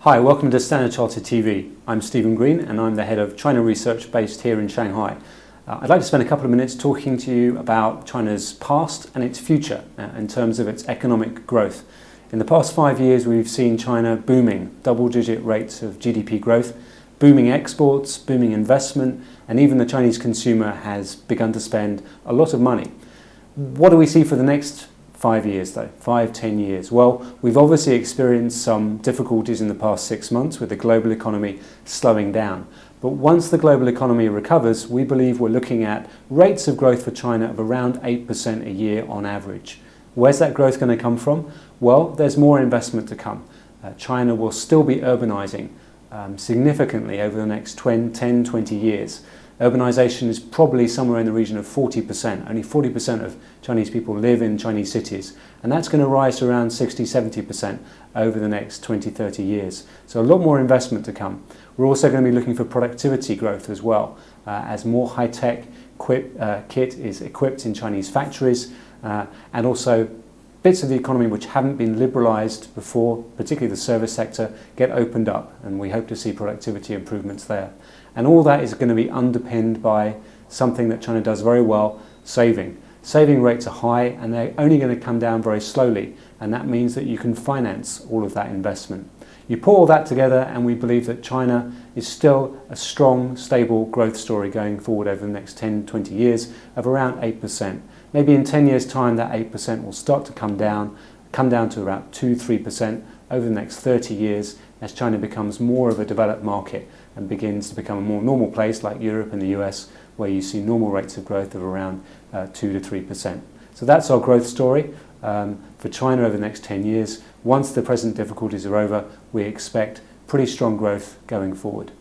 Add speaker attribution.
Speaker 1: Hi, welcome to Standard Chartered TV. I'm Stephen Green and I'm the head of China research based here in Shanghai. I'd like to spend a couple of minutes talking to you about China's past and its future in terms of its economic growth. In the past 5 years we've seen China booming, double-digit rates of GDP growth, booming exports, booming investment, and even the Chinese consumer has begun to spend a lot of money. What do we see for the next 5 years though, 5-10 years? Well, we've obviously experienced some difficulties in the past 6 months with the global economy slowing down. But once the global economy recovers, we believe we're looking at rates of growth for China of around 8% a year on average. Where's that growth going to come from? Well, there's more investment to come. China will still be urbanizing significantly over the next 10, 20 years. Urbanization is probably somewhere in the region of 40%. Only 40% of Chinese people live in Chinese cities, and that's going to rise to around 60-70% over the next 20-30 years. So a lot more investment to come. We're also going to be looking for productivity growth as well, as more high-tech kit is equipped in Chinese factories, and also bits of the economy which haven't been liberalized before, particularly the service sector, get opened up, and we hope to see productivity improvements there. And all that is going to be underpinned by something that China does very well, saving. Saving rates are high and they're only going to come down very slowly, and that means that you can finance all of that investment. You put all that together and we believe that China is still a strong, stable growth story going forward over the next 10-20 years of around 8%. Maybe in 10 years' time that 8% will start to come down to about 2-3% over the next 30 years as China becomes more of a developed market and begins to become a more normal place like Europe and the US, where you see normal rates of growth of around 2-3%. So that's our growth story for China over the next 10 years. Once the present difficulties are over, we expect pretty strong growth going forward.